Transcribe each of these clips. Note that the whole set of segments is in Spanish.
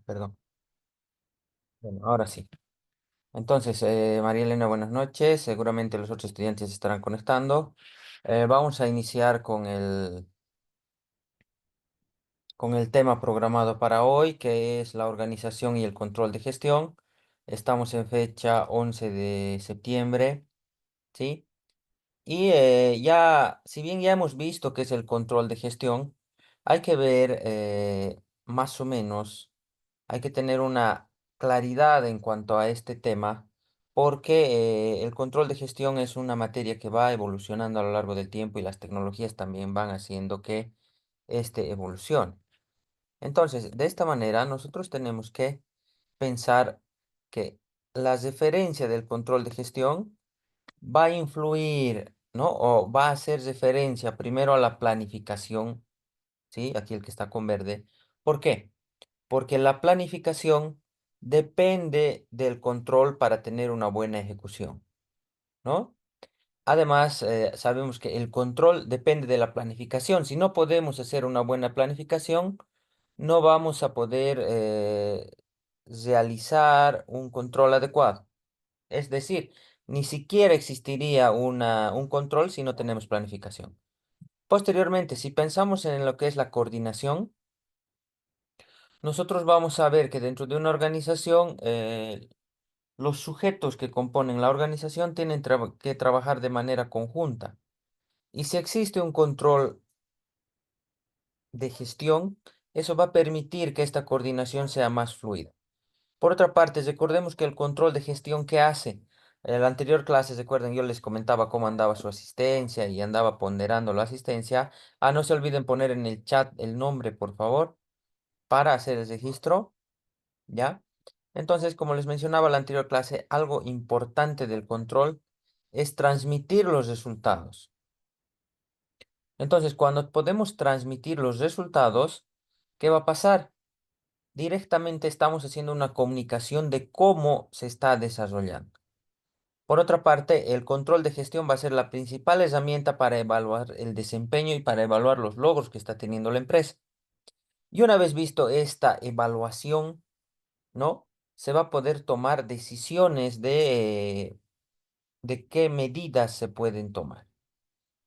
Perdón. Bueno, ahora sí. Entonces, María Elena, buenas noches. Seguramente los otros estudiantes se estarán conectando. Vamos a iniciar con el tema programado para hoy, que es la organización y el control de gestión. Estamos en fecha 11 de septiembre, ¿sí? Y ya, si bien ya hemos visto qué es el control de gestión, hay que ver más o menos, hay que tener una claridad en cuanto a este tema, porque el control de gestión es una materia que va evolucionando a lo largo del tiempo y las tecnologías también van haciendo que este evolucione. Entonces, de esta manera, nosotros tenemos que pensar que la referencia del control de gestión va a influir, ¿no? O va a hacer referencia primero a la planificación, ¿sí? Aquí el que está con verde. ¿Por qué? Porque la planificación depende del control para tener una buena ejecución, ¿no? Además, sabemos que el control depende de la planificación. Si no podemos hacer una buena planificación, no vamos a poder realizar un control adecuado. Es decir, ni siquiera existiría un control si no tenemos planificación. Posteriormente, si pensamos en lo que es la coordinación, nosotros vamos a ver que dentro de una organización, los sujetos que componen la organización tienen que trabajar de manera conjunta. Y si existe un control de gestión, eso va a permitir que esta coordinación sea más fluida. Por otra parte, recordemos que el control de gestión que hace, en la anterior clase, recuerden, yo les comentaba cómo andaba su asistencia y andaba ponderando la asistencia. Ah, no se olviden poner en el chat el nombre, por favor, para hacer el registro, ¿ya? Entonces, como les mencionaba en la anterior clase, algo importante del control es transmitir los resultados. Entonces, cuando podemos transmitir los resultados, ¿qué va a pasar? Directamente estamos haciendo una comunicación de cómo se está desarrollando. Por otra parte, el control de gestión va a ser la principal herramienta para evaluar el desempeño y para evaluar los logros que está teniendo la empresa. Y una vez visto esta evaluación, ¿no? Se va a poder tomar decisiones de qué medidas se pueden tomar.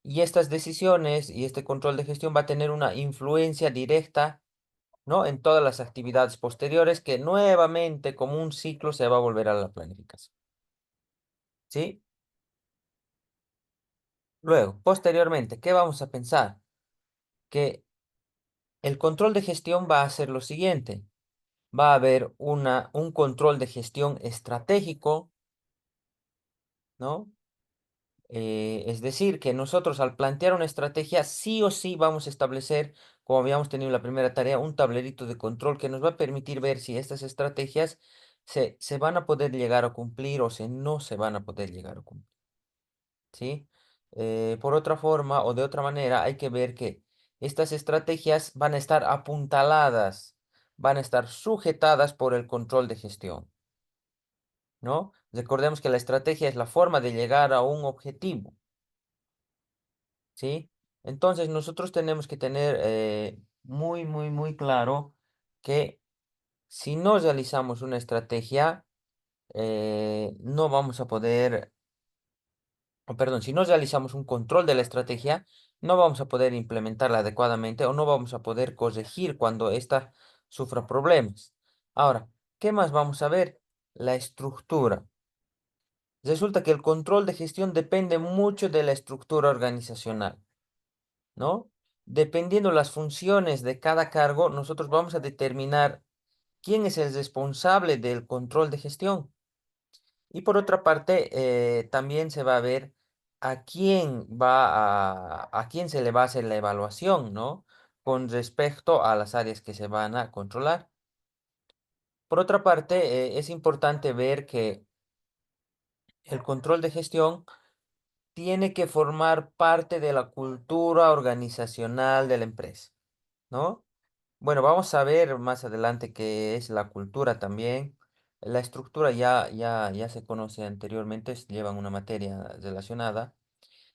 Y estas decisiones y este control de gestión va a tener una influencia directa, ¿no? En todas las actividades posteriores que nuevamente, como un ciclo, se va a volver a la planificación. ¿Sí? Luego, posteriormente, ¿qué vamos a pensar? Que el control de gestión va a ser lo siguiente. Va a haber un control de gestión estratégico, ¿no? Es decir, que nosotros al plantear una estrategia, sí o sí vamos a establecer, como habíamos tenido en la primera tarea, un tablerito de control que nos va a permitir ver si estas estrategias se van a poder llegar a cumplir o si no se van a poder llegar a cumplir, ¿sí? Por otra forma o de otra manera, hay que ver que estas estrategias van a estar apuntaladas, van a estar sujetadas por el control de gestión, ¿no? Recordemos que la estrategia es la forma de llegar a un objetivo. ¿Sí? Entonces nosotros tenemos que tener muy, muy, muy claro que si no realizamos una estrategia, no vamos a poder, o perdón, si no realizamos un control de la estrategia, no vamos a poder implementarla adecuadamente o no vamos a poder corregir cuando ésta sufra problemas. Ahora, ¿qué más vamos a ver? La estructura. Resulta que el control de gestión depende mucho de la estructura organizacional, ¿no? Dependiendo las funciones de cada cargo, nosotros vamos a determinar quién es el responsable del control de gestión. Y por otra parte, también se va a ver a quién se le va a hacer la evaluación, ¿no? Con respecto a las áreas que se van a controlar. Por otra parte, es importante ver que el control de gestión tiene que formar parte de la cultura organizacional de la empresa, ¿no? Bueno, vamos a ver más adelante qué es la cultura también. La estructura ya se conoce anteriormente, llevan una materia relacionada.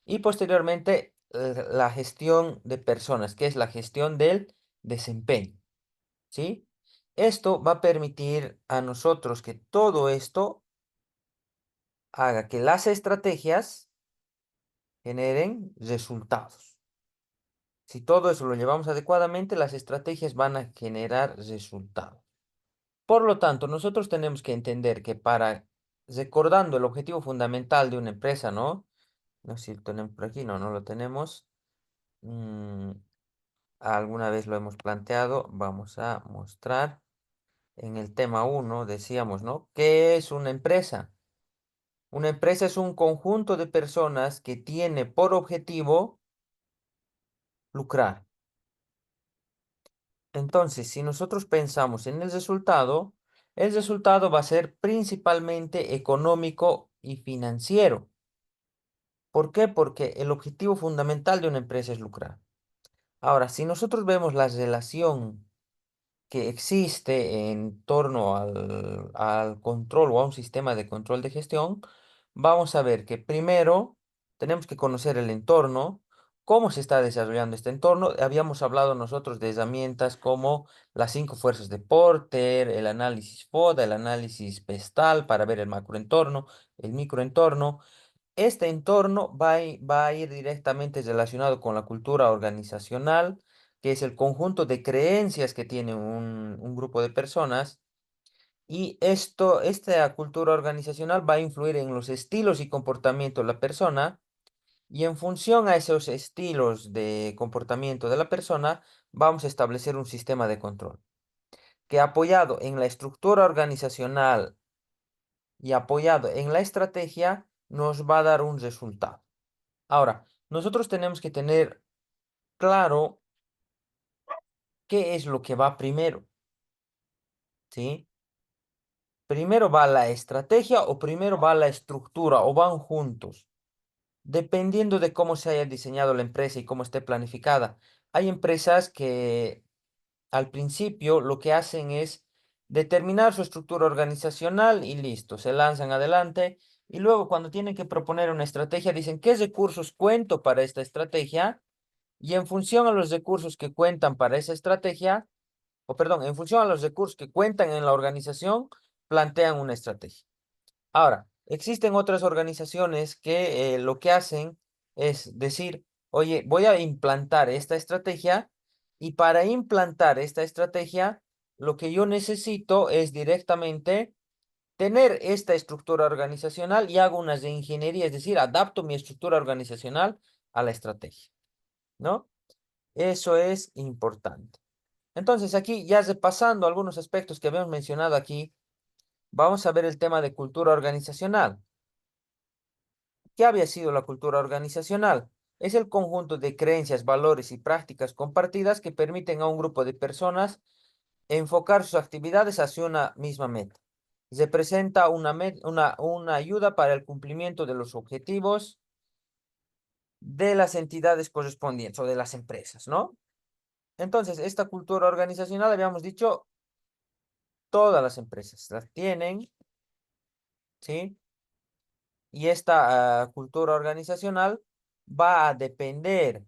Y posteriormente, la gestión de personas, que es la gestión del desempeño, ¿sí? Esto va a permitir a nosotros que todo esto haga que las estrategias generen resultados. Si todo eso lo llevamos adecuadamente, las estrategias van a generar resultados. Por lo tanto, nosotros tenemos que entender que recordando el objetivo fundamental de una empresa, ¿no? No sé si lo tenemos por aquí, no lo tenemos. Mm, alguna vez lo hemos planteado, vamos a mostrar. En el tema uno decíamos, ¿no? ¿Qué es una empresa? Una empresa es un conjunto de personas que tiene por objetivo lucrar. Entonces, si nosotros pensamos en el resultado va a ser principalmente económico y financiero. ¿Por qué? Porque el objetivo fundamental de una empresa es lucrar. Ahora, si nosotros vemos la relación que existe en torno al control o a un sistema de control de gestión, vamos a ver que primero tenemos que conocer el entorno, cómo se está desarrollando este entorno. Habíamos hablado nosotros de herramientas como las 5 fuerzas de Porter, el análisis FODA, el análisis PESTAL para ver el macroentorno, el microentorno. Este entorno va a ir directamente relacionado con la cultura organizacional, que es el conjunto de creencias que tiene un grupo de personas. Y esta cultura organizacional va a influir en los estilos y comportamiento de la persona. Y en función a esos estilos de comportamiento de la persona, vamos a establecer un sistema de control que apoyado en la estructura organizacional y apoyado en la estrategia, nos va a dar un resultado. Ahora, nosotros tenemos que tener claro qué es lo que va primero, ¿sí? Primero va la estrategia o primero va la estructura o van juntos, dependiendo de cómo se haya diseñado la empresa y cómo esté planificada. Hay empresas que al principio lo que hacen es determinar su estructura organizacional y listo, se lanzan adelante y luego cuando tienen que proponer una estrategia dicen, ¿qué recursos cuento para esta estrategia? Y en función a los recursos que cuentan para esa estrategia, o perdón, en función a los recursos que cuentan en la organización, plantean una estrategia. Ahora, existen otras organizaciones que lo que hacen es decir, oye, voy a implantar esta estrategia y para implantar esta estrategia, lo que yo necesito es directamente tener esta estructura organizacional y hago unas de ingeniería, es decir, adapto mi estructura organizacional a la estrategia, ¿no? Eso es importante. Entonces, aquí ya repasando algunos aspectos que habíamos mencionado aquí, vamos a ver el tema de cultura organizacional. ¿Qué había sido la cultura organizacional? Es el conjunto de creencias, valores y prácticas compartidas que permiten a un grupo de personas enfocar sus actividades hacia una misma meta. Representa una ayuda para el cumplimiento de los objetivos de las entidades correspondientes o de las empresas, ¿no? Entonces, esta cultura organizacional, habíamos dicho, todas las empresas las tienen, ¿sí? Y esta cultura organizacional va a depender,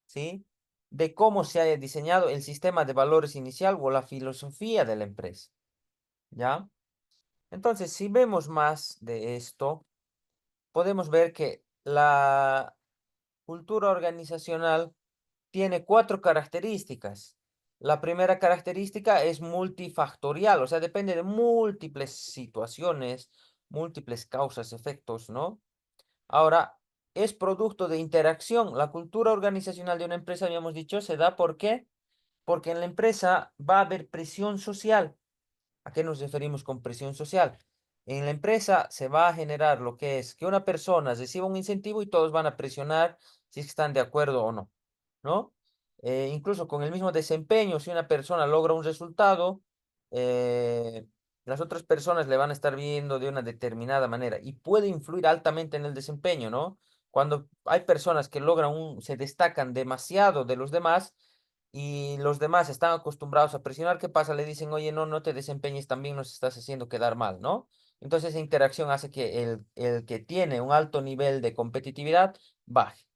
¿sí? De cómo se haya diseñado el sistema de valores inicial o la filosofía de la empresa, ¿ya? Entonces, si vemos más de esto, podemos ver que la cultura organizacional tiene 4 características. La primera característica es multifactorial, o sea, depende de múltiples situaciones, múltiples causas, efectos, ¿no? Ahora, es producto de interacción. La cultura organizacional de una empresa, habíamos dicho, se da ¿por qué? Porque en la empresa va a haber presión social. ¿A qué nos referimos con presión social? En la empresa se va a generar lo que es que una persona reciba un incentivo y todos van a presionar si es que están de acuerdo o no, ¿no? Incluso con el mismo desempeño, si una persona logra un resultado, eh, las otras personas le van a estar viendo de una determinada manera y puede influir altamente en el desempeño, ¿no? Cuando hay personas que se destacan demasiado de los demás, y los demás están acostumbrados a presionar, ¿qué pasa? Le dicen, oye, no te desempeñes tan bien, nos estás haciendo quedar mal, ¿no? Entonces esa interacción hace que el que tiene un alto nivel de competitividad baje.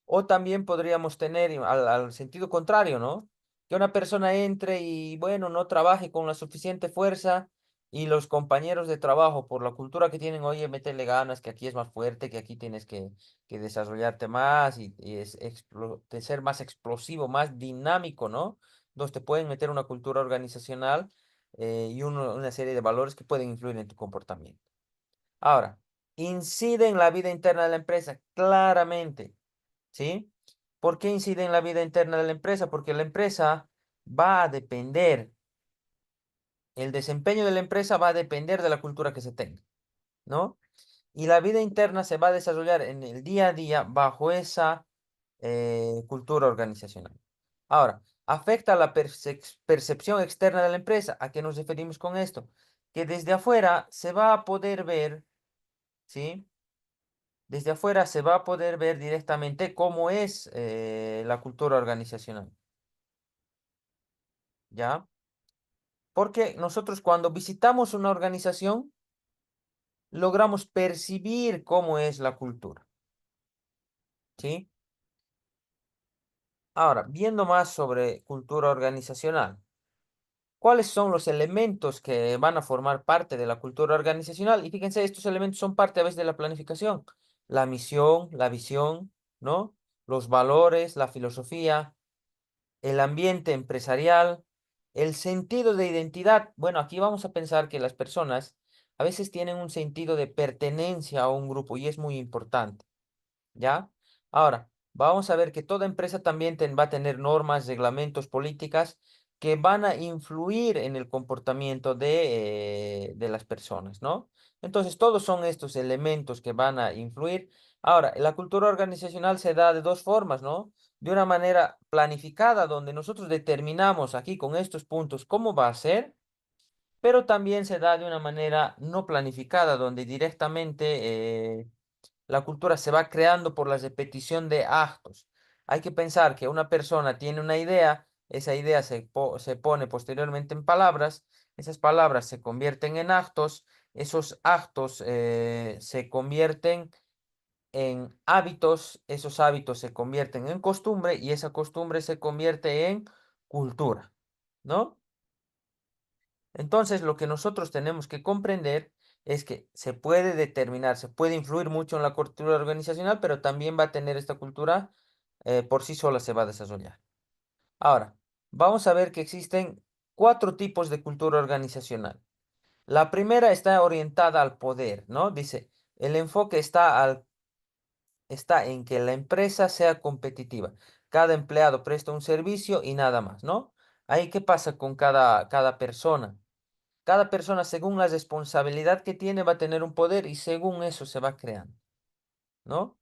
O también podríamos tener al sentido contrario, ¿no? que una persona entre y, bueno, no trabaje con la suficiente fuerza y los compañeros de trabajo, por la cultura que tienen, oye, métele ganas, que aquí es más fuerte, que aquí tienes que desarrollarte más y de ser más explosivo, más dinámico, ¿no? Entonces te pueden meter una cultura organizacional y una serie de valores que pueden influir en tu comportamiento. Ahora, incide en la vida interna de la empresa, claramente, ¿sí? ¿Por qué incide en la vida interna de la empresa? Porque la empresa va a depender, el desempeño de la empresa va a depender de la cultura que se tenga, ¿no? Y la vida interna se va a desarrollar en el día a día bajo esa cultura organizacional. Ahora, afecta a la percepción externa de la empresa. ¿A qué nos referimos con esto? Que desde afuera se va a poder ver, ¿sí? Desde afuera se va a poder ver directamente cómo es la cultura organizacional, ¿ya? Porque nosotros cuando visitamos una organización, logramos percibir cómo es la cultura, ¿sí? Ahora, viendo más sobre cultura organizacional, ¿cuáles son los elementos que van a formar parte de la cultura organizacional? Y fíjense, estos elementos son parte a veces de la planificación. La misión, la visión, ¿no? Los valores, la filosofía, el ambiente empresarial, el sentido de identidad. Bueno, aquí vamos a pensar que las personas a veces tienen un sentido de pertenencia a un grupo y es muy importante. ¿Ya? Ahora, vamos a ver que toda empresa también va a tener normas, reglamentos, políticas que van a influir en el comportamiento de las personas, ¿no? Entonces, todos son estos elementos que van a influir. Ahora, la cultura organizacional se da de dos formas, ¿no? De una manera planificada, donde nosotros determinamos aquí con estos puntos cómo va a ser, pero también se da de una manera no planificada, donde directamente la cultura se va creando por la repetición de actos. Hay que pensar que una persona tiene una idea, esa idea se pone posteriormente en palabras, esas palabras se convierten en actos, esos actos se convierten en hábitos, esos hábitos se convierten en costumbre y esa costumbre se convierte en cultura, ¿no? Entonces, lo que nosotros tenemos que comprender es que se puede determinar, se puede influir mucho en la cultura organizacional, pero también va a tener esta cultura por sí sola se va a desarrollar. Ahora, vamos a ver que existen cuatro tipos de cultura organizacional. La primera está orientada al poder, ¿no? Dice, el enfoque está en que la empresa sea competitiva. Cada empleado presta un servicio y nada más, ¿no? Ahí, ¿qué pasa con cada persona? Cada persona, según la responsabilidad que tiene, va a tener un poder y según eso se va creando, ¿no?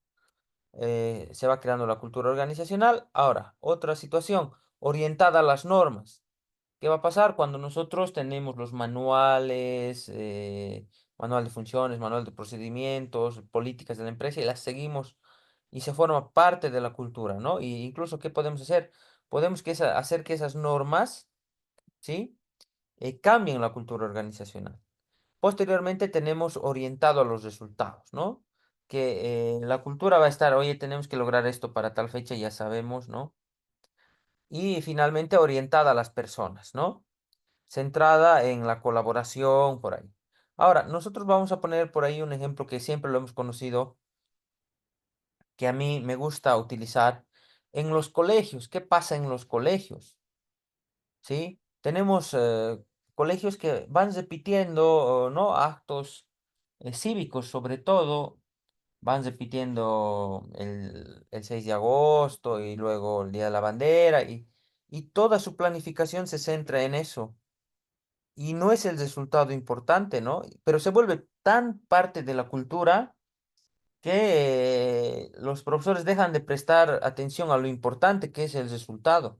Se va creando la cultura organizacional. Ahora, otra situación orientada a las normas. ¿Qué va a pasar cuando nosotros tenemos los manuales, manual de funciones, manual de procedimientos, políticas de la empresa y las seguimos y se forma parte de la cultura, ¿no? Y incluso, ¿qué podemos hacer? Podemos hacer que esas normas, ¿sí? Cambien la cultura organizacional. Posteriormente tenemos orientado a los resultados, ¿no? Que la cultura va a estar, oye, tenemos que lograr esto para tal fecha, ya sabemos, ¿no? Y finalmente orientada a las personas, ¿no? Centrada en la colaboración, por ahí. Ahora, nosotros vamos a poner por ahí un ejemplo que siempre lo hemos conocido, que a mí me gusta utilizar en los colegios. ¿Qué pasa en los colegios? ¿Sí? Tenemos colegios que van repitiendo, ¿no? Actos cívicos, sobre todo, van repitiendo el 6 de agosto y luego el Día de la Bandera y toda su planificación se centra en eso. Y no es el resultado importante, ¿no? Pero se vuelve tan parte de la cultura que los profesores dejan de prestar atención a lo importante que es el resultado.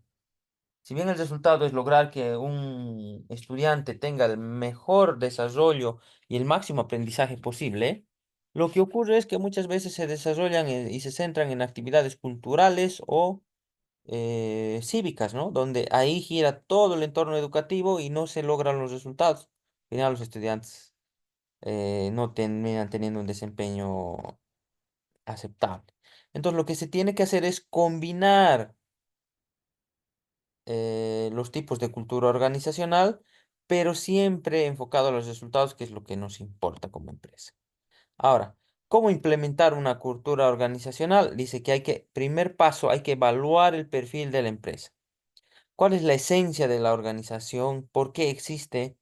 Si bien el resultado es lograr que un estudiante tenga el mejor desarrollo y el máximo aprendizaje posible, lo que ocurre es que muchas veces se desarrollan y se centran en actividades culturales o cívicas, ¿no? Donde ahí gira todo el entorno educativo y no se logran los resultados. Al final los estudiantes no terminan teniendo un desempeño aceptable. Entonces lo que se tiene que hacer es combinar los tipos de cultura organizacional, pero siempre enfocado a los resultados, que es lo que nos importa como empresa. Ahora, ¿cómo implementar una cultura organizacional? Dice que primer paso, hay que evaluar el perfil de la empresa. ¿Cuál es la esencia de la organización? ¿Por qué existe?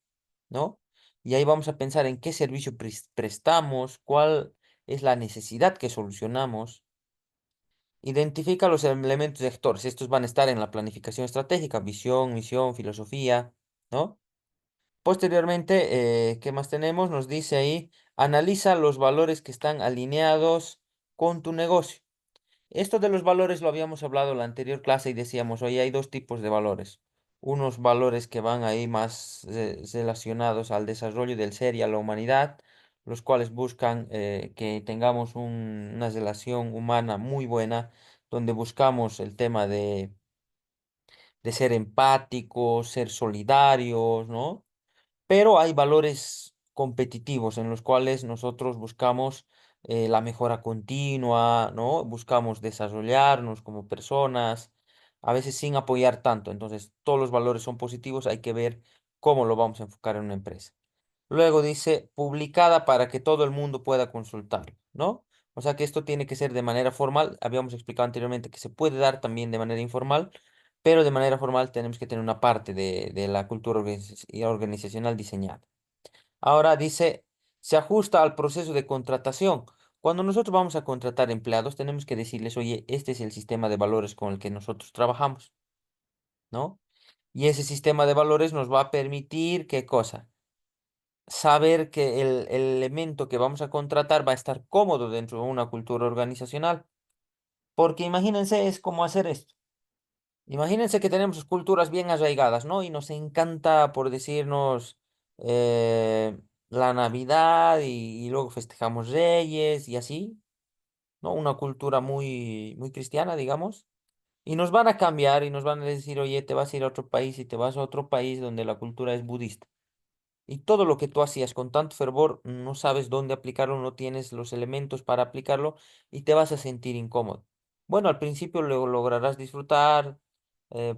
¿No? Y ahí vamos a pensar en qué servicio prestamos, cuál es la necesidad que solucionamos. Identifica los elementos sectores. Estos van a estar en la planificación estratégica, visión, misión, filosofía, ¿no? Posteriormente, ¿qué más tenemos? Nos dice ahí, analiza los valores que están alineados con tu negocio. Esto de los valores lo habíamos hablado en la anterior clase y decíamos, oye, hay dos tipos de valores. Unos valores que van ahí más relacionados al desarrollo del ser y a la humanidad, los cuales buscan que tengamos una relación humana muy buena, donde buscamos el tema de ser empáticos, ser solidarios, ¿no? Pero hay valores competitivos en los cuales nosotros buscamos la mejora continua, ¿no? Buscamos desarrollarnos como personas, a veces sin apoyar tanto. Entonces, todos los valores son positivos, hay que ver cómo lo vamos a enfocar en una empresa. Luego dice, publicada para que todo el mundo pueda consultarlo, ¿no? O sea que esto tiene que ser de manera formal. Habíamos explicado anteriormente que se puede dar también de manera informal, pero de manera formal tenemos que tener una parte de la cultura organizacional diseñada. Ahora dice, se ajusta al proceso de contratación. Cuando nosotros vamos a contratar empleados, tenemos que decirles, oye, este es el sistema de valores con el que nosotros trabajamos, ¿no? Y ese sistema de valores nos va a permitir, ¿qué cosa? Saber que el elemento que vamos a contratar va a estar cómodo dentro de una cultura organizacional. Porque imagínense, es como hacer esto. Imagínense que tenemos culturas bien arraigadas, ¿no? Y nos encanta, por decirnos, la Navidad y luego festejamos Reyes y así, ¿no? Una cultura muy, muy cristiana, digamos. Y nos van a cambiar y nos van a decir, oye, te vas a ir a otro país y te vas a otro país donde la cultura es budista. Y todo lo que tú hacías con tanto fervor, no sabes dónde aplicarlo, no tienes los elementos para aplicarlo y te vas a sentir incómodo. Bueno, al principio lo lograrás disfrutar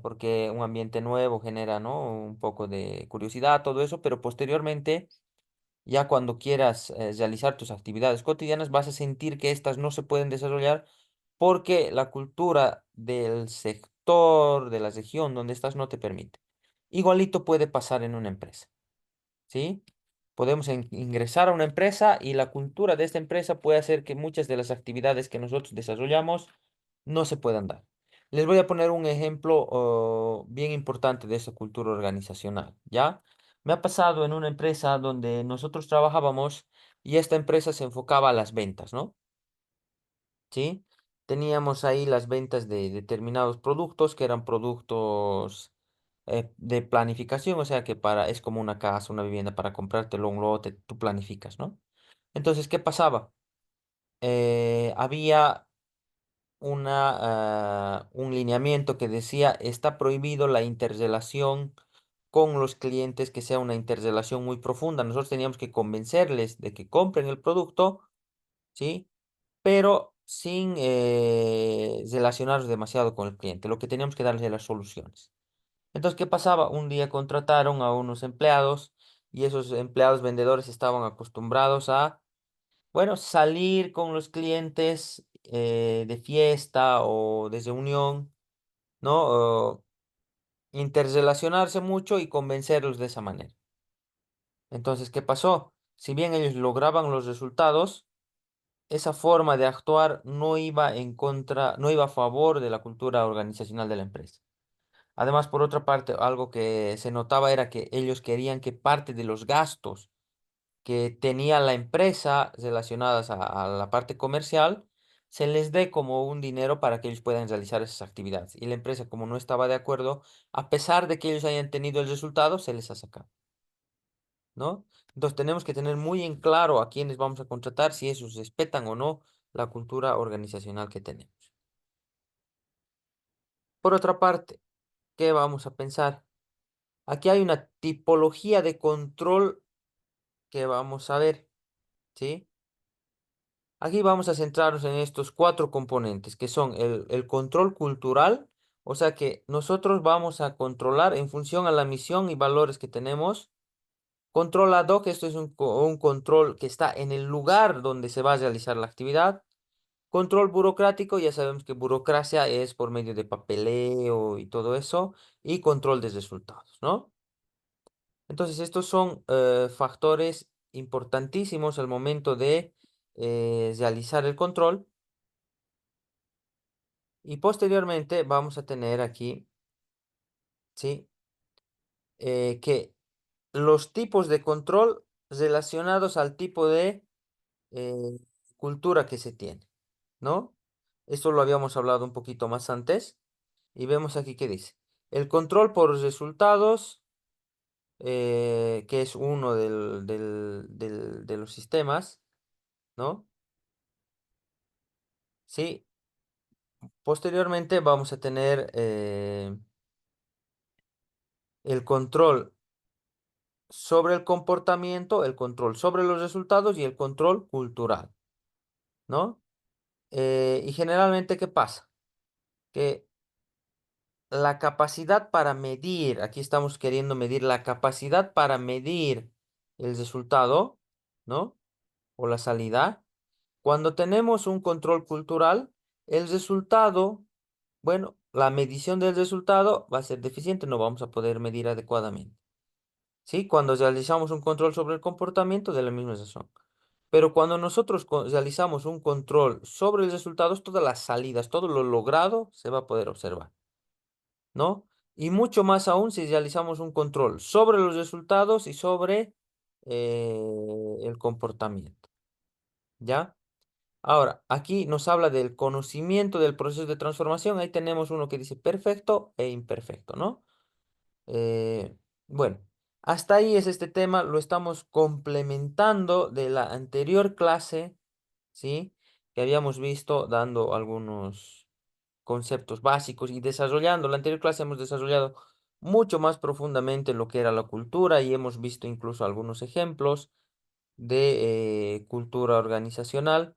porque un ambiente nuevo genera, ¿no? Un poco de curiosidad, todo eso, pero posteriormente, ya cuando quieras realizar tus actividades cotidianas, vas a sentir que estas no se pueden desarrollar porque la cultura del sector, de la región donde estás no te permite. Igualito puede pasar en una empresa. ¿Sí? Podemos ingresar a una empresa y la cultura de esta empresa puede hacer que muchas de las actividades que nosotros desarrollamos no se puedan dar. Les voy a poner un ejemplo bien importante de esa cultura organizacional, ¿ya? Me ha pasado en una empresa donde nosotros trabajábamos y esta empresa se enfocaba a las ventas, ¿no? ¿Sí? Teníamos ahí las ventas de determinados productos que eran productos de planificación, o sea que es como una casa, una vivienda para comprártelo un lote, tú planificas, ¿no? Entonces, ¿qué pasaba? Había un lineamiento que decía, está prohibido la interrelación con los clientes, que sea una interrelación muy profunda. Nosotros teníamos que convencerles de que compren el producto, ¿sí? Pero sin relacionarnos demasiado con el cliente. Lo que teníamos que darles las soluciones. Entonces, ¿qué pasaba? Un día contrataron a unos empleados y esos empleados vendedores estaban acostumbrados a, bueno, salir con los clientes de fiesta o de reunión, ¿no? O interrelacionarse mucho y convencerlos de esa manera. Entonces, ¿qué pasó? Si bien ellos lograban los resultados, esa forma de actuar no iba en contra, no iba a favor de la cultura organizacional de la empresa. Además, por otra parte, algo que se notaba era que ellos querían que parte de los gastos que tenía la empresa relacionadas a la parte comercial se les dé como un dinero para que ellos puedan realizar esas actividades. Y la empresa, como no estaba de acuerdo, a pesar de que ellos hayan tenido el resultado, se les ha sacado, ¿no? Entonces tenemos que tener muy en claro a quiénes vamos a contratar, si esos respetan o no la cultura organizacional que tenemos. Por otra parte, ¿qué vamos a pensar? Aquí hay una tipología de control que vamos a ver, ¿sí? Aquí vamos a centrarnos en estos cuatro componentes, que son el control cultural O sea que nosotros vamos a controlar en función a la misión y valores que tenemos. Control ad hoc, esto es un control que está en el lugar donde se va a realizar la actividad. Control burocrático, ya sabemos que burocracia es por medio de papeleo y todo eso. Y control de resultados, ¿no? Entonces, estos son factores importantísimos al momento de realizar el control. Y posteriormente vamos a tener aquí, ¿sí? Que los tipos de control relacionados al tipo de eh, cultura que se tiene, ¿no? Esto lo habíamos hablado un poquito más antes y vemos aquí que dice. El control por resultados, que es uno de los sistemas, ¿no? Sí. Posteriormente vamos a tener el control sobre el comportamiento, el control sobre los resultados y el control cultural, ¿no? Y generalmente, ¿qué pasa? Que la capacidad para medir, aquí estamos queriendo medir la capacidad para medir el resultado, ¿no? O la salida. Cuando tenemos un control cultural, el resultado, bueno, la medición del resultado va a ser deficiente, no vamos a poder medir adecuadamente. ¿Sí? Cuando realizamos un control sobre el comportamiento, de la misma razón. Pero cuando nosotros realizamos un control sobre los resultados, todas las salidas, todo lo logrado se va a poder observar, ¿no? Y mucho más aún si realizamos un control sobre los resultados y sobre el comportamiento, ¿ya? Ahora, aquí nos habla del conocimiento del proceso de transformación. Ahí tenemos uno que dice perfecto e imperfecto, ¿no? Eh, bueno, hasta ahí es este tema, lo estamos complementando de la anterior clase, ¿sí? Que habíamos visto dando algunos conceptos básicos y desarrollando. La anterior clase hemos desarrollado mucho más profundamente lo que era la cultura y hemos visto incluso algunos ejemplos de cultura organizacional,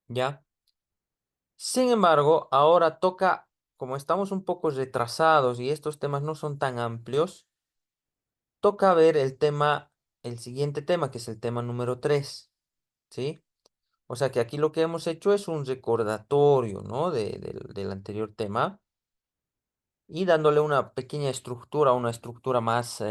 ¿ya? Sin embargo, ahora toca, como estamos un poco retrasados y estos temas no son tan amplios, toca ver el tema, el siguiente tema, que es el tema número 3, ¿sí? O sea que aquí lo que hemos hecho es un recordatorio, ¿no? Del anterior tema y dándole una pequeña estructura, una estructura más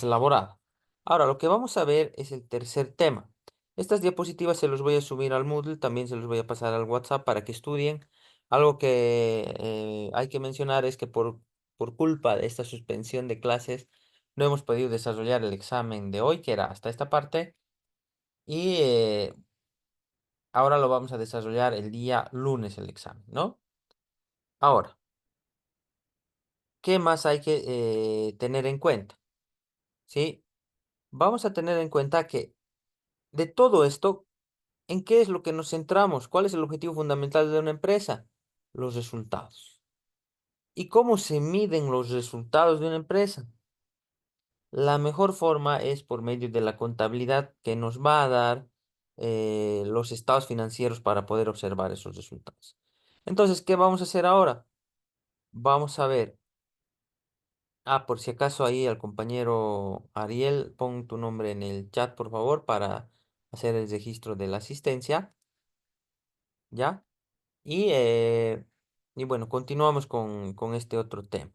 elaborada. Ahora, lo que vamos a ver es el tercer tema. Estas diapositivas se los voy a subir al Moodle, también se los voy a pasar al WhatsApp para que estudien. Algo que hay que mencionar es que por culpa de esta suspensión de clases no hemos podido desarrollar el examen de hoy, que era hasta esta parte, y ahora lo vamos a desarrollar el día lunes el examen, ¿no? Ahora, ¿qué más hay que tener en cuenta? ¿Sí? Vamos a tener en cuenta que de todo esto, ¿en qué es lo que nos centramos? ¿Cuál es el objetivo fundamental de una empresa? Los resultados. ¿Y cómo se miden los resultados de una empresa? La mejor forma es por medio de la contabilidad que nos va a dar los estados financieros para poder observar esos resultados. Entonces, ¿qué vamos a hacer ahora? Vamos a ver. Por si acaso ahí al compañero Ariel, pon tu nombre en el chat, por favor, para hacer el registro de la asistencia, ¿ya? Y, eh, y bueno, continuamos con este otro tema.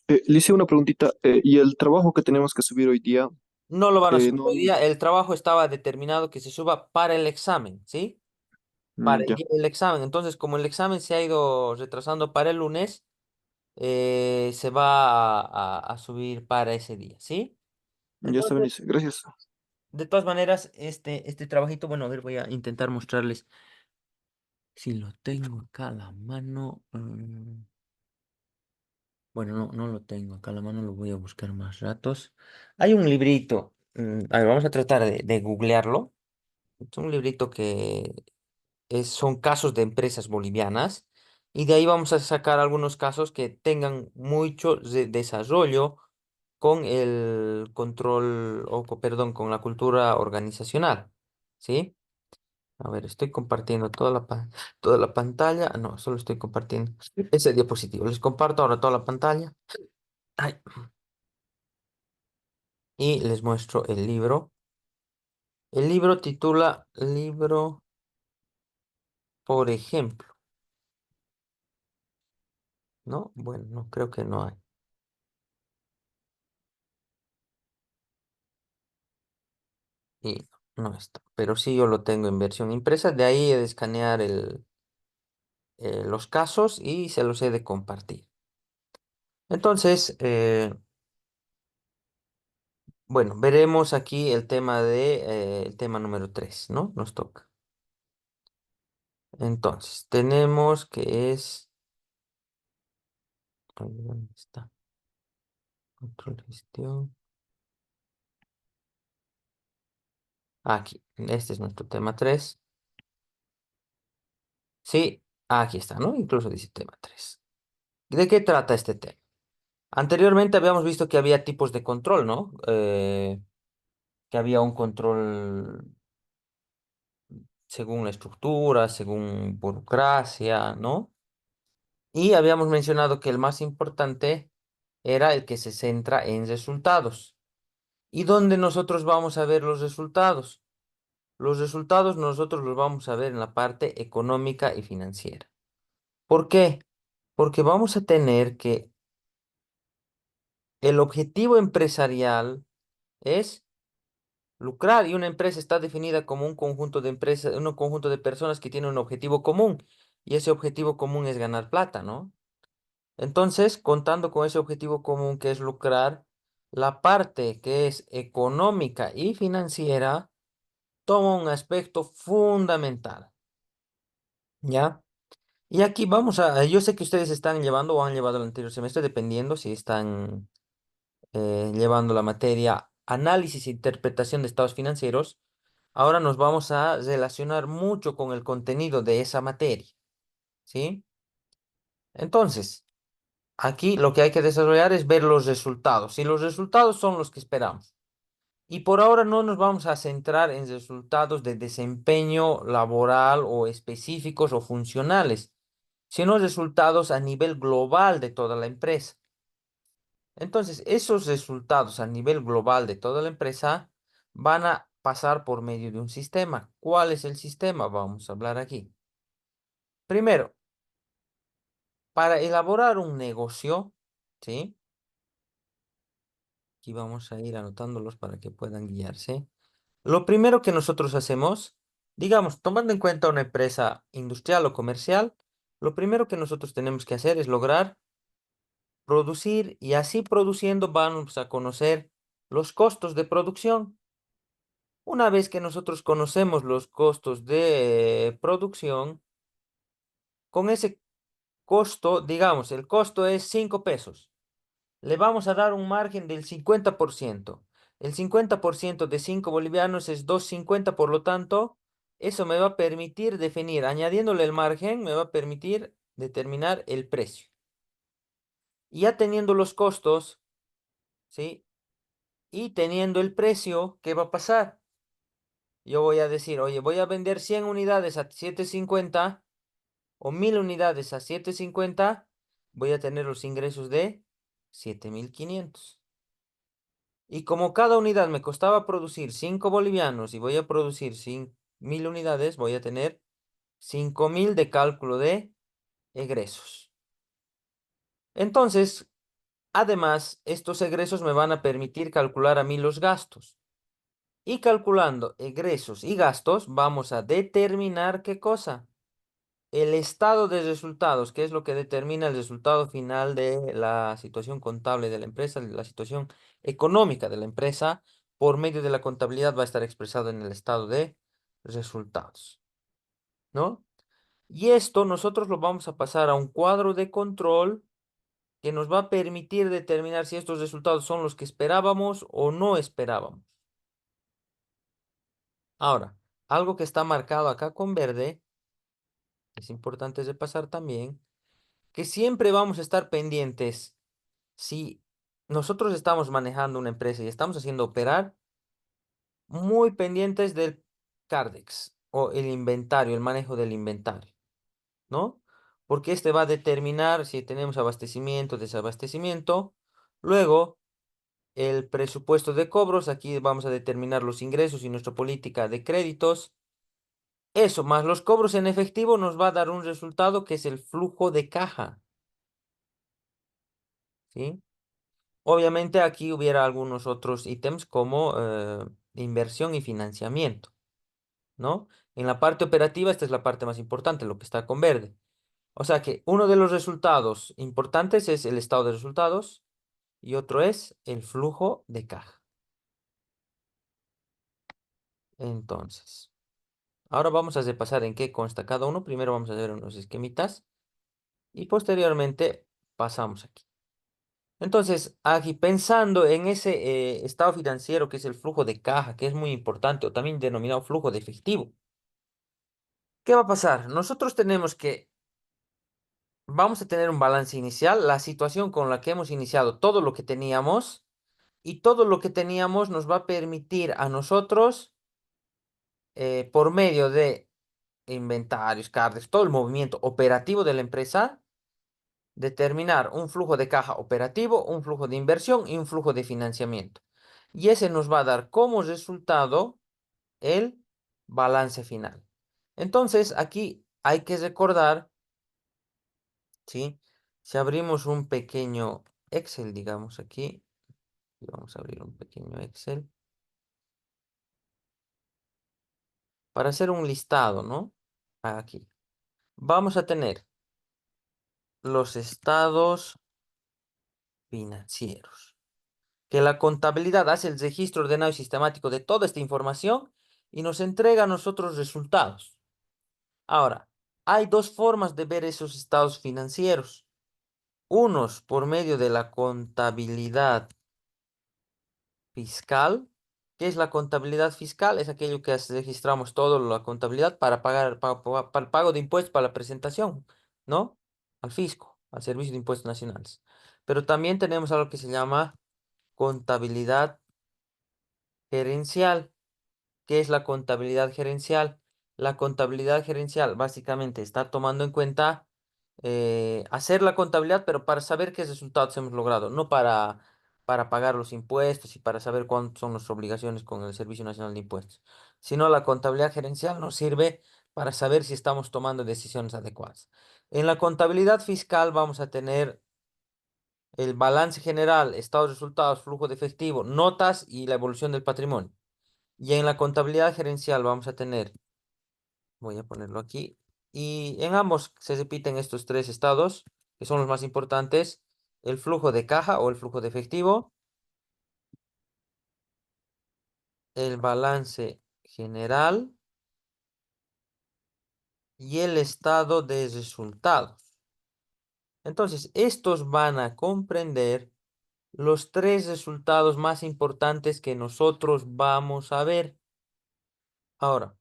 Le hice una preguntita. ¿Y el trabajo que tenemos que subir hoy día? No lo van a subir No, hoy día. El trabajo estaba determinado que se suba para el examen, ¿sí? Para el ya, día del examen. Entonces, como el examen se ha ido retrasando para el lunes, se va a subir para ese día, ¿sí? ya está bien, Entonces, dice. Gracias. de todas maneras, este trabajito, bueno, a ver, voy a intentar mostrarles si lo tengo acá a la mano. Bueno, no lo tengo acá a la mano, lo voy a buscar más ratos. Hay un librito, a ver, vamos a tratar de googlearlo. Es un librito que son casos de empresas bolivianas y de ahí vamos a sacar algunos casos que tengan mucho desarrollo con el control, perdón, con la cultura organizacional, ¿sí? A ver, estoy compartiendo toda la pantalla. Ah, no, solo estoy compartiendo ese diapositivo. Les comparto ahora toda la pantalla. Ay, y les muestro el libro. El libro titula Libro, por ejemplo, ¿no? Bueno, no creo que no hay. Y no está. Pero sí yo lo tengo en versión impresa. De ahí he de escanear los casos y se los he de compartir. Entonces, bueno, veremos aquí el tema número 3, ¿no? Nos toca. Entonces, tenemos que es... ay, ¿dónde está? Control gestión. Aquí, este es nuestro tema 3. Sí, aquí está, ¿no? Incluso dice tema 3. ¿De qué trata este tema? Anteriormente habíamos visto que había tipos de control, ¿no? Que había un control según la estructura, según burocracia, ¿no? Y habíamos mencionado que el más importante era el que se centra en resultados. ¿Y dónde nosotros vamos a ver los resultados? Los resultados nosotros los vamos a ver en la parte económica y financiera. ¿Por qué? Porque vamos a tener que el objetivo empresarial es lucrar y una empresa está definida como un conjunto de empresas, un conjunto de personas que tienen un objetivo común y ese objetivo común es ganar plata, ¿no? Entonces, contando con ese objetivo común que es lucrar, la parte que es económica y financiera toma un aspecto fundamental, ¿ya? Y aquí vamos yo sé que ustedes están llevando o han llevado el anterior semestre, dependiendo si están llevando la materia análisis e interpretación de estados financieros. Ahora nos vamos a relacionar mucho con el contenido de esa materia, ¿sí? Entonces, aquí lo que hay que desarrollar es ver los resultados, y los resultados son los que esperamos. Y por ahora no nos vamos a centrar en resultados de desempeño laboral o específicos o funcionales, sino resultados a nivel global de toda la empresa. Entonces, esos resultados a nivel global de toda la empresa van a pasar por medio de un sistema. ¿Cuál es el sistema? Vamos a hablar aquí. Primero, para elaborar un negocio, ¿sí? Aquí vamos a ir anotándolos para que puedan guiarse. Lo primero que nosotros hacemos, digamos, tomando en cuenta una empresa industrial o comercial, lo primero que nosotros tenemos que hacer es lograr producir y así produciendo vamos a conocer los costos de producción. Una vez que nosotros conocemos los costos de producción, con ese costo, digamos, el costo es 5 pesos. Le vamos a dar un margen del 50%. El 50% de 5 bolivianos es 2,50, por lo tanto, eso me va a permitir definir, añadiéndole el margen, me va a permitir determinar el precio. Y ya teniendo los costos, ¿sí? Y teniendo el precio, ¿qué va a pasar? Yo voy a decir, oye, voy a vender 100 unidades a 7,50 o 1.000 unidades a 7,50, voy a tener los ingresos de 7.500. Y como cada unidad me costaba producir 5 bolivianos y voy a producir 1.000 unidades, voy a tener 5.000 de cálculo de egresos. Entonces, además, estos egresos me van a permitir calcular a mí los gastos. Y calculando egresos y gastos, vamos a determinar qué cosa. El estado de resultados, que es lo que determina el resultado final de la situación contable de la empresa, la situación económica de la empresa, por medio de la contabilidad va a estar expresado en el estado de resultados, ¿no? Y esto nosotros lo vamos a pasar a un cuadro de control que nos va a permitir determinar si estos resultados son los que esperábamos o no esperábamos. Ahora, algo que está marcado acá con verde, es importante de pasar también, que siempre vamos a estar pendientes. Si nosotros estamos manejando una empresa y estamos haciendo operar, muy pendientes del Cardex o el inventario, el manejo del inventario, ¿no? Porque este va a determinar si tenemos abastecimiento, desabastecimiento. Luego, el presupuesto de cobros, aquí vamos a determinar los ingresos y nuestra política de créditos. Eso, más los cobros en efectivo, nos va a dar un resultado que es el flujo de caja, ¿sí? Obviamente aquí hubiera algunos otros ítems como inversión y financiamiento, ¿no? En la parte operativa, esta es la parte más importante, lo que está con verde. O sea que uno de los resultados importantes es el estado de resultados y otro es el flujo de caja. Entonces, ahora vamos a repasar en qué consta cada uno. Primero vamos a hacer unos esquemitas y posteriormente pasamos aquí. Entonces, aquí pensando en ese estado financiero que es el flujo de caja, que es muy importante, o también denominado flujo de efectivo, ¿qué va a pasar? Nosotros tenemos que, vamos a tener un balance inicial, la situación con la que hemos iniciado, todo lo que teníamos, y todo lo que teníamos nos va a permitir a nosotros, por medio de inventarios, cargas, todo el movimiento operativo de la empresa, determinar un flujo de caja operativo, un flujo de inversión y un flujo de financiamiento. Y ese nos va a dar como resultado el balance final. Entonces, aquí hay que recordar, ¿sí? Si abrimos un pequeño Excel, digamos aquí, y vamos a abrir un pequeño Excel para hacer un listado, ¿no? Aquí. Vamos a tener los estados financieros, que la contabilidad hace el registro ordenado y sistemático de toda esta información y nos entrega a nosotros resultados. Ahora, hay dos formas de ver esos estados financieros. Unos por medio de la contabilidad fiscal. ¿Qué es la contabilidad fiscal? Es aquello que registramos todo la contabilidad para pagar para el pago de impuestos para la presentación, ¿no? Al fisco, al Servicio de Impuestos Nacionales. Pero también tenemos algo que se llama contabilidad gerencial. ¿Qué es la contabilidad gerencial? La contabilidad gerencial básicamente está tomando en cuenta hacer la contabilidad, pero para saber qué resultados hemos logrado, no para pagar los impuestos y para saber cuántas son nuestras obligaciones con el Servicio Nacional de Impuestos, sino la contabilidad gerencial nos sirve para saber si estamos tomando decisiones adecuadas. En la contabilidad fiscal vamos a tener el balance general, estado de resultados, flujo de efectivo, notas y la evolución del patrimonio. Y en la contabilidad gerencial vamos a tener, voy a ponerlo aquí, y en ambos se repiten estos tres estados, que son los más importantes, el flujo de caja o el flujo de efectivo, el balance general y el estado de resultados. Entonces, estos van a comprender los tres resultados más importantes que nosotros vamos a ver. Ahora,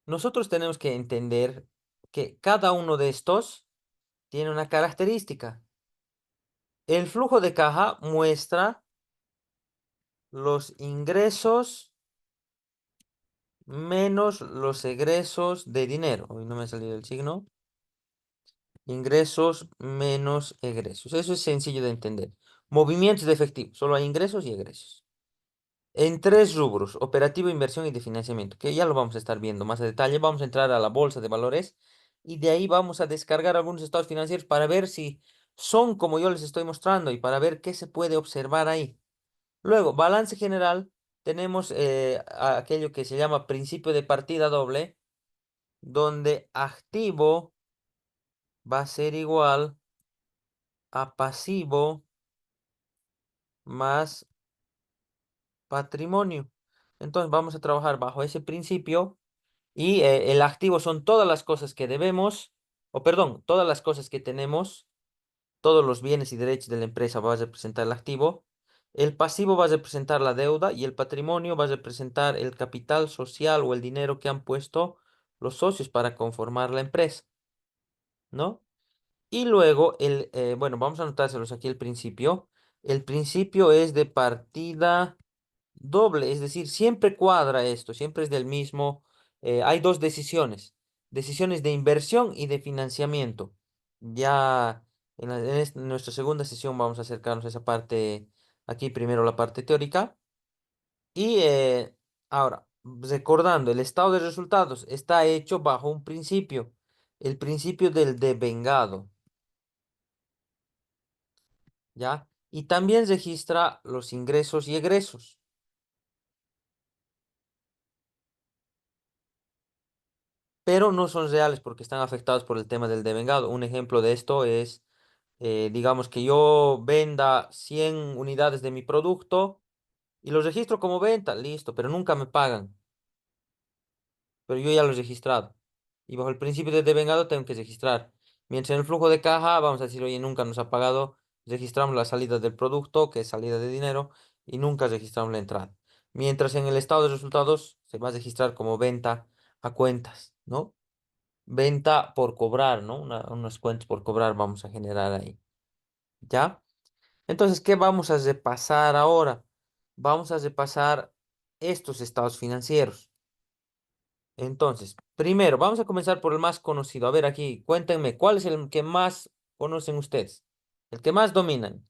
nosotros tenemos que entender que cada uno de estos tiene una característica. El flujo de caja muestra los ingresos menos los egresos de dinero. Hoy no me ha salido el signo. Ingresos menos egresos. Eso es sencillo de entender. Movimientos de efectivo. Solo hay ingresos y egresos. En tres rubros, operativo, inversión y de financiamiento, que ya lo vamos a estar viendo más a detalle. Vamos a entrar a la bolsa de valores y de ahí vamos a descargar algunos estados financieros para ver si son como yo les estoy mostrando y para ver qué se puede observar ahí. Luego, balance general, tenemos aquello que se llama principio de partida doble, donde activo va a ser igual a pasivo más patrimonio. Entonces vamos a trabajar bajo ese principio y el activo son todas las cosas que debemos, o perdón, todas las cosas que tenemos, todos los bienes y derechos de la empresa va a representar el activo. El pasivo va a representar la deuda y el patrimonio va a representar el capital social o el dinero que han puesto los socios para conformar la empresa, ¿no? Y luego, bueno, vamos a anotárselos aquí el principio. El principio es de partida doble, es decir, siempre cuadra esto, siempre es del mismo. Hay dos decisiones de inversión y de financiamiento. Ya en nuestra segunda sesión vamos a acercarnos a esa parte, aquí primero la parte teórica. Y ahora, recordando, el estado de resultados está hecho bajo un principio, el principio del devengado, ¿ya? Y también registra los ingresos y egresos, pero no son reales porque están afectados por el tema del devengado. Un ejemplo de esto es, digamos que yo venda 100 unidades de mi producto y los registro como venta, listo, pero nunca me pagan. Pero yo ya lo he registrado. Y bajo el principio de devengado tengo que registrar. Mientras en el flujo de caja vamos a decir, oye, nunca nos ha pagado, registramos la salida del producto, que es salida de dinero, y nunca registramos la entrada. Mientras en el estado de resultados se va a registrar como venta a cuentas, ¿no? Venta por cobrar, ¿no? Unas cuentas por cobrar vamos a generar ahí, ¿ya? Entonces, ¿qué vamos a repasar ahora? Vamos a repasar estos estados financieros. Entonces, primero, vamos a comenzar por el más conocido. A ver, aquí, cuéntenme, ¿cuál es el que más conocen ustedes? El que más dominan.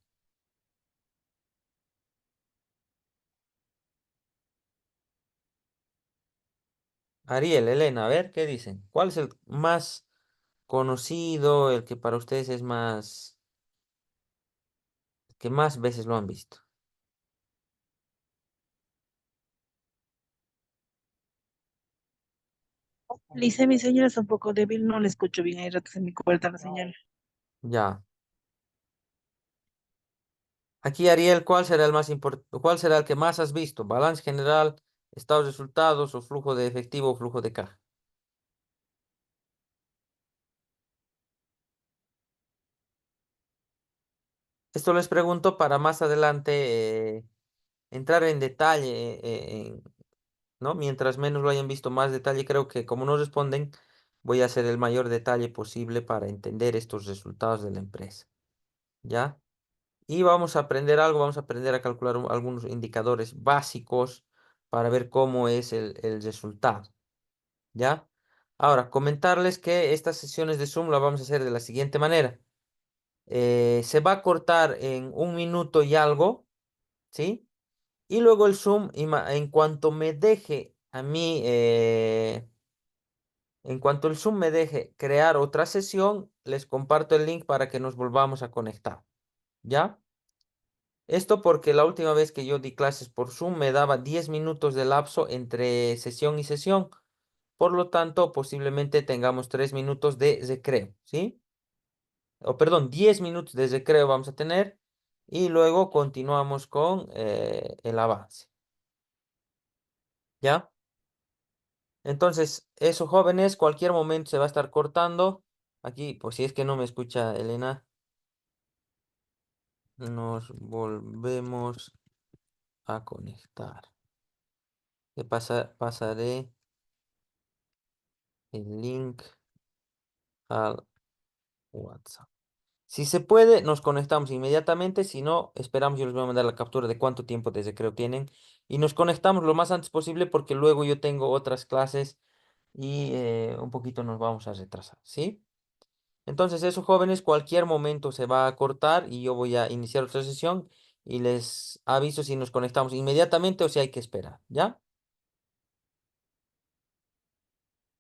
Ariel, Elena, a ver, ¿qué dicen? ¿Cuál es el más conocido, el que para ustedes es más, que más veces lo han visto? Lice, mi señora es un poco débil, no le escucho bien, hay ratos en mi cuarto la señora. Ya. Aquí, Ariel, ¿cuál será el más importante? ¿Cuál será el que más has visto? ¿Balance general, estados de resultados o flujo de efectivo o flujo de caja? Esto les pregunto para más adelante entrar en detalle ¿no? Mientras menos lo hayan visto, más detalle, creo que como no responden, voy a hacer el mayor detalle posible para entender estos resultados de la empresa, ¿ya? Y vamos a aprender algo, vamos a aprender a calcular algunos indicadores básicos para ver cómo es el resultado, ¿ya? Ahora, comentarles que estas sesiones de Zoom las vamos a hacer de la siguiente manera. Se va a cortar en 1 minuto y algo, ¿sí? Y luego el Zoom, en cuanto me deje a mí, en cuanto el Zoom me deje crear otra sesión, les comparto el link para que nos volvamos a conectar. ¿Ya? Esto porque la última vez que yo di clases por Zoom me daba 10 minutos de lapso entre sesión y sesión. Por lo tanto, posiblemente tengamos 3 minutos de recreo, ¿sí? O perdón, 10 minutos de recreo vamos a tener y luego continuamos con el avance. ¿Ya? Entonces, eso, jóvenes, cualquier momento se va a estar cortando. Aquí, pues si es que no me escucha Elena, nos volvemos a conectar. Pasaré el link al WhatsApp. Si se puede, nos conectamos inmediatamente. Si no, esperamos. Yo les voy a mandar la captura de cuánto tiempo de recreo tienen. Y nos conectamos lo más antes posible porque luego yo tengo otras clases y un poquito nos vamos a retrasar, ¿sí? Entonces, eso, jóvenes, cualquier momento se va a cortar y yo voy a iniciar otra sesión y les aviso si nos conectamos inmediatamente o si hay que esperar, ¿ya?